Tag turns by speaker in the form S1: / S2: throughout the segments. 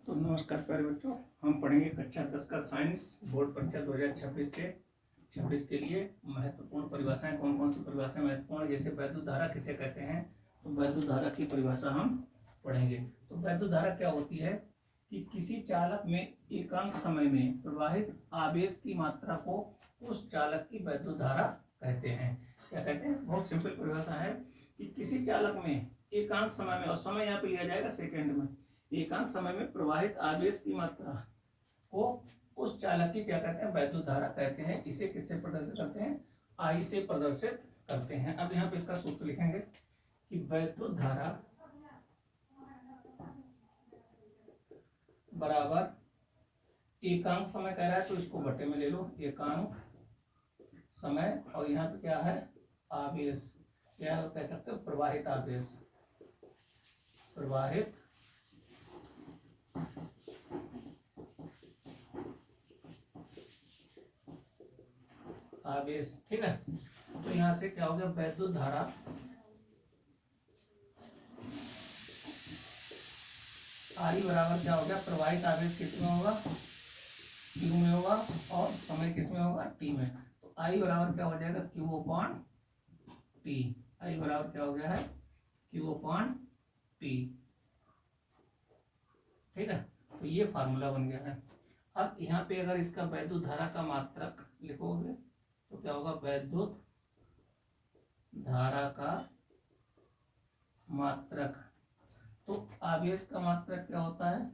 S1: तो नमस्कार प्यारे बच्चों, हम पढ़ेंगे कक्षा 10 का साइंस बोर्ड परीक्षा 2026 से 26 के लिए महत्वपूर्ण परिभाषाएं। कौन कौन सी परिभाषाएं महत्वपूर्ण, जैसे वैद्युत धारा किसे कहते हैं, तो वैद्युत धारा की परिभाषा हम पढ़ेंगे। तो वैद्युत धारा क्या होती है कि किसी चालक में एकांक समय में प्रवाहित आवेश की मात्रा को उस चालक की वैद्युत धारा कहते हैं। क्या कहते हैं? बहुत सिंपल परिभाषा है कि किसी चालक में एकांक समय में, और समय यहाँ पे लिया जाएगा सेकेंड में, एकांक समय में प्रवाहित आवेश की मात्रा को उस चालक की क्या कहते हैं? वैद्युत धारा कहते हैं। इसे किससे प्रदर्शित करते हैं? आई से प्रदर्शित करते हैं। अब यहाँ पे इसका सूत्र लिखेंगे कि वैद्युत धारा बराबर एकांक समय कह रहा है तो इसको बटे में ले लो, एकांक समय, और यहाँ पे क्या है? आवेश, क्या कह सकते हो? प्रवाहित आवेश, प्रवाहित आवेश। ठीक है, तो यहां से क्या हो गया? वैद्युत धारा आई बराबर क्या हो गया? प्रवाहित आवेश किसमें होगा? क्यू में होगा, और समय किसमें होगा? टी में। तो आई बराबर क्या हो जाएगा? Q upon T. आई बराबर क्या हो गया है? Q upon T. ठीक है, तो ये फार्मूला बन गया है। अब यहाँ पे अगर इसका वैद्युत धारा का मात्रक लिखोगे तो क्या होगा? वैद्युत धारा का मात्रक। तो आवेश का मात्रक क्या होता है?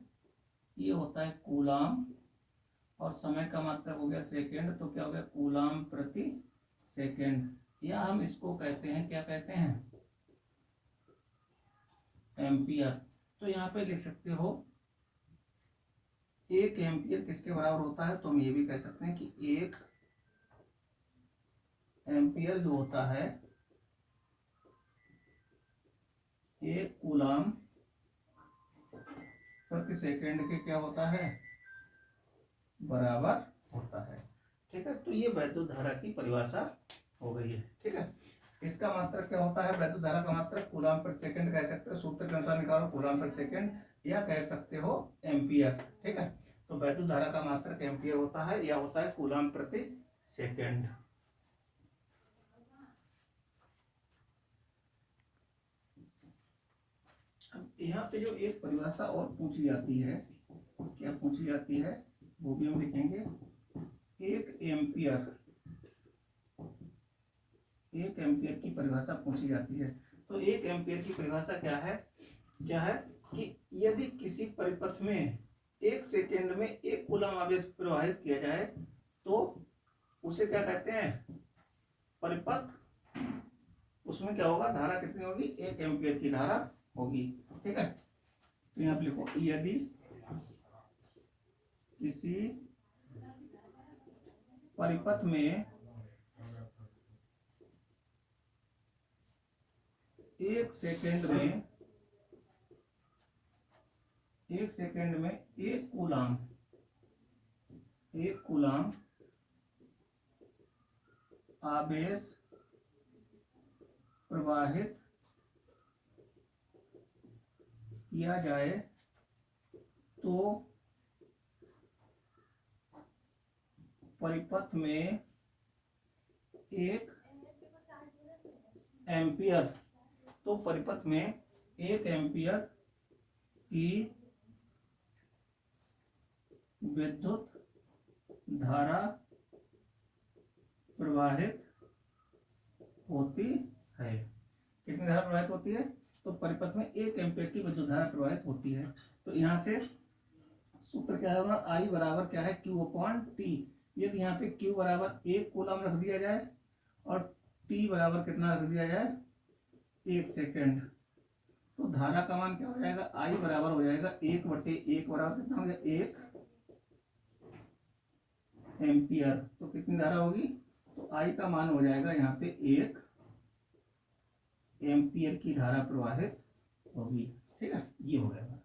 S1: ये होता है कूलाम, और समय का मात्रक हो गया सेकेंड, तो क्या हो गया? कूलाम प्रति सेकेंड, या हम इसको कहते हैं, क्या कहते हैं? एम्पियर। तो यहाँ पे लिख सकते हो 1 एम्पियर किसके बराबर होता है? तो हम ये भी कह सकते हैं कि 1 एम्पियर जो होता है 1 कूलाम प्रति सेकेंड के क्या होता है? बराबर होता है। ठीक है, तो ये वैद्युत धारा की परिभाषा हो गई है। ठीक है, इसका मात्रक क्या होता है? वैद्युत धारा का मात्रक कूलाम प्रति सेकेंड कह सकते हो, सूत्र के अनुसार निकालो, कूलाम प्रति सेकेंड, या कह सकते हो एम्पियर। ठीक है, तो वैद्युत धारा का मात्रक एम्पियर होता है, या होता है कूलाम प्रति सेकेंड। अब यहाँ पे जो एक परिभाषा और पूछी जाती है, क्या पूछी जाती है वो भी हम लिखेंगे। 1 एम्पियर की परिभाषा पूछी जाती है। तो 1 एम्पियर की परिभाषा क्या है? क्या है कि यदि किसी परिपथ में 1 सेकेंड में 1 कूलम आवेश प्रवाहित किया जाए तो उसे क्या कहते हैं? परिपथ। उसमें क्या होगा? धारा कितनी होगी? 1 एम्पियर की धारा होगी। ठीक है, तो यहाँ पे लिखो, यदि किसी परिपथ में 1 सेकेंड में 1 कूलाम आवेश प्रवाहित किया जाए तो परिपथ में 1 एम्पियर, तो परिपथ में 1 एम्पियर की विद्युत धारा प्रवाहित होती है। कितनी धारा प्रवाहित होती है? तो परिपथ में 1 एम्पियर की विद्युत धारा प्रवाहित होती है। तो यहाँ से सूत्र क्या होगा? आई बराबर क्या है? Q upon T. यदि यहाँ पे क्यू बराबर 1 कूलम रख दिया जाए और टी बराबर कितना रख दिया जाए? 1 सेकेंड, तो धारा का मान क्या हो जाएगा? आई बराबर हो जाएगा 1/1 बराबर कितना हो गया? 1 एम्पियर। तो कितनी धारा होगी? तो आई का मान हो जाएगा यहाँ पे 1 एम्पियर की धारा प्रवाहित होगी। ठीक है, ये हो गया।